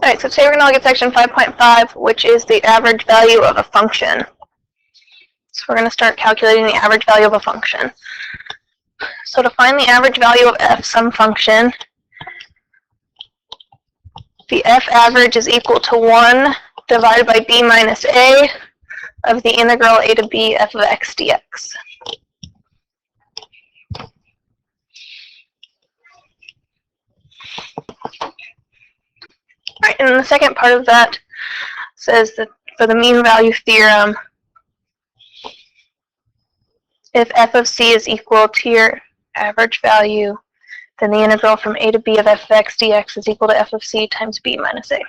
Alright, so today we're going to look at section 5.5, which is the average value of a function. So we're going to start calculating the average value of a function. So to find the average value of f some function, the f average is equal to 1 divided by b minus a of the integral a to b f of x dx. Right, and the second part of that says that for the mean value theorem, if f of c is equal to your average value, then the integral from a to b of f of x dx is equal to f of c times b minus a.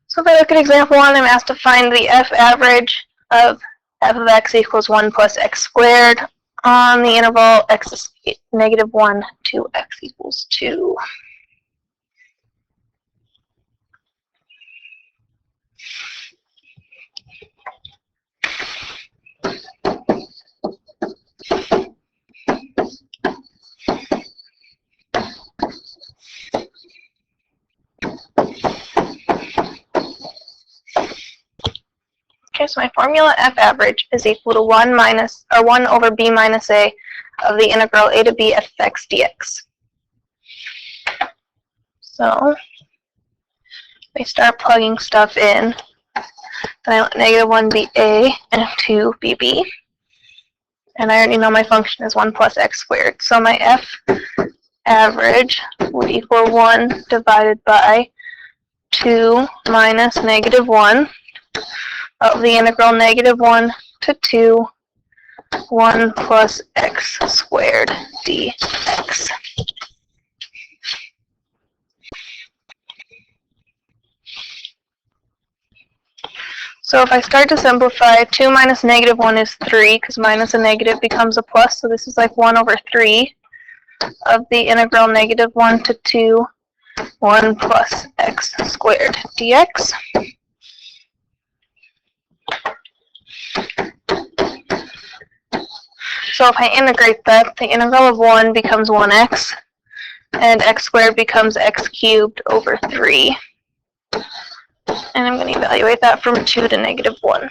So if I look at example 1, I'm asked to find the f average of f of x equals 1 plus x squared on the interval x is negative 1 to x equals 2. Okay, so my formula f average is equal to 1 over b minus a of the integral a to b f of x dx. So I start plugging stuff in. Then I let negative 1 be a and 2 be b. And I already know my function is 1 plus x squared. So my f average would equal 1 divided by 2 minus negative 1 of the integral negative 1 to 2, 1 plus x squared dx. So if I start to simplify, 2 minus negative 1 is 3, because minus a negative becomes a plus, so this is like 1 over 3 of the integral negative 1 to 2, 1 plus x squared dx. So if I integrate that, the integral of 1 becomes 1x, and x squared becomes x cubed over 3. And I'm going to evaluate that from 2 to negative 1.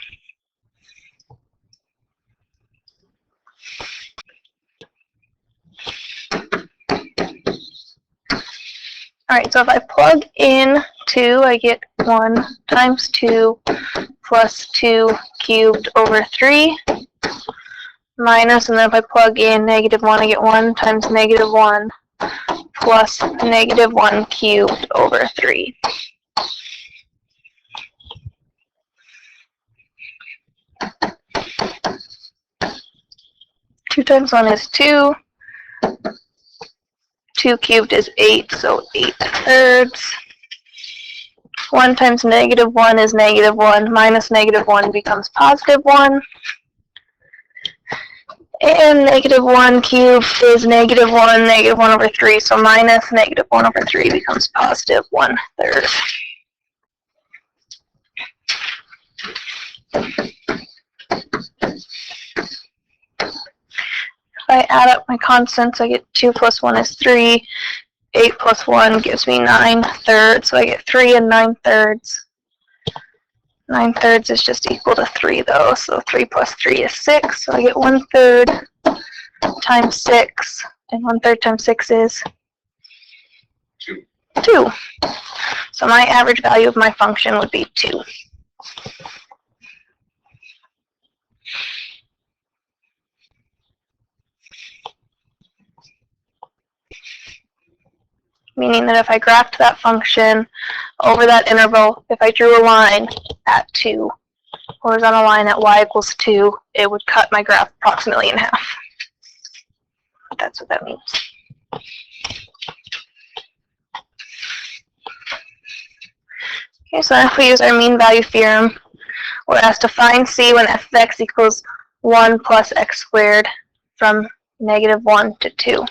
Alright, so if I plug in 2, I get 1 times 2 plus 2 cubed over 3. Minus, and then if I plug in negative 1, I get 1 times negative 1 plus negative 1 cubed over 3. Two times 1 is 2. 2 cubed is 8, so 8 thirds. 1 times negative 1 is negative 1. Minus negative 1 becomes positive 1. And negative 1 cubed is negative 1 over 3. So minus negative 1 over 3 becomes positive 1 third. If I add up my constants, I get 2 plus 1 is 3. 8 plus 1 gives me 9 thirds. So I get 3 and 9 thirds. 9 thirds is just equal to 3 though, so 3 plus 3 is 6, so I get 1 third times 6, and 1 third times 6 is 2. So my average value of my function would be 2. Meaning that if I graphed that function over that interval, if I drew a line at 2, horizontal line at y equals 2, it would cut my graph approximately in half. That's what that means. Okay, so if we use our mean value theorem, we're asked to find c when f of x equals 1 plus x squared from negative 1 to 2.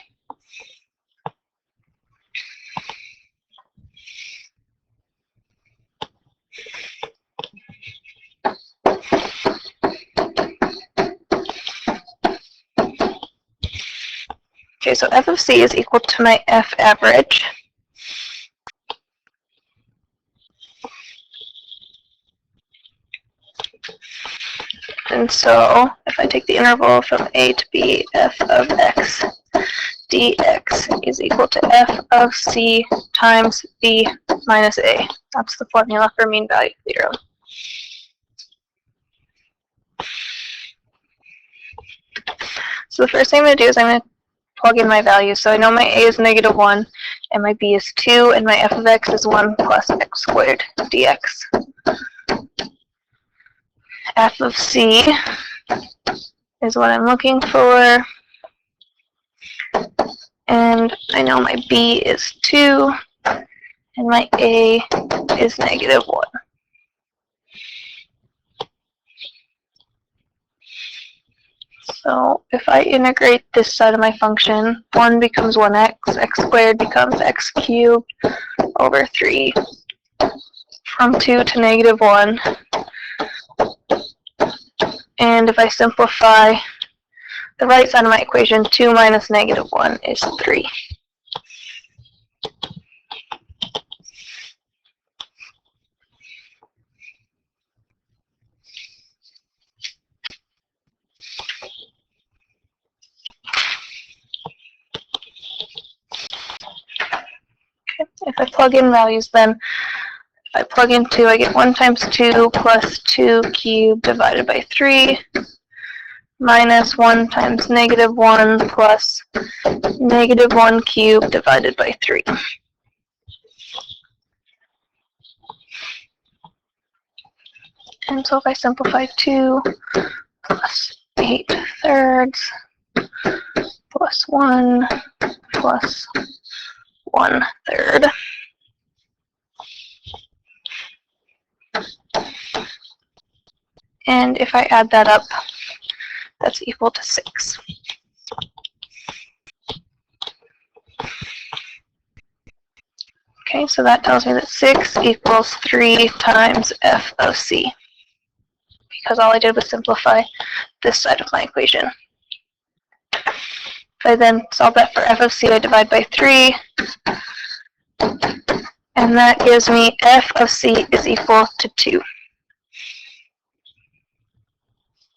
Okay, so f of c is equal to my f average. And so if I take the interval from a to b, f of x dx is equal to f of c times b minus a. That's the formula for mean value theorem. So the first thing I'm going to do is I'm going to plug in my values. So I know my a is negative 1, and my b is 2, and my f of x is 1 plus x squared dx. F of c is what I'm looking for. And I know my b is 2, and my a is negative 1. So if I integrate this side of my function, 1 becomes 1x, x squared becomes x cubed over 3, from 2 to negative 1. And if I simplify the right side of my equation, 2 minus negative 1 is 3. If I plug in values, then if I plug in 2, I get 1 times 2 plus 2 cubed divided by 3 minus 1 times negative 1 plus negative 1 cubed divided by 3. And so if I simplify 2 plus 8 thirds plus 1 plus 1 third. And if I add that up, that's equal to 6. Okay, so that tells me that 6 equals 3 times f of c, because all I did was simplify this side of my equation. If I then solve that for f of c, I divide by 3, and that gives me f of c is equal to 2.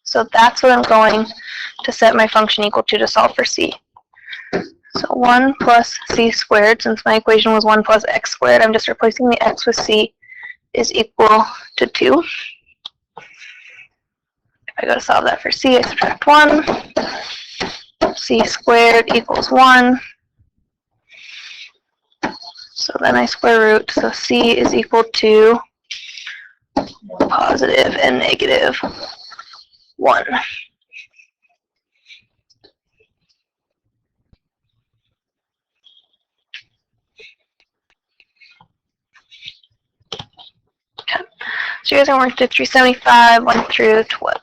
So that's what I'm going to set my function equal to solve for c. So 1 plus c squared, since my equation was 1 plus x squared, I'm just replacing the x with c, is equal to 2. If I go to solve that for c, I subtract 1. C squared equals 1. So then I square root, so c is equal to positive and negative 1. Okay. So you guys are working through 375, 1 through 12.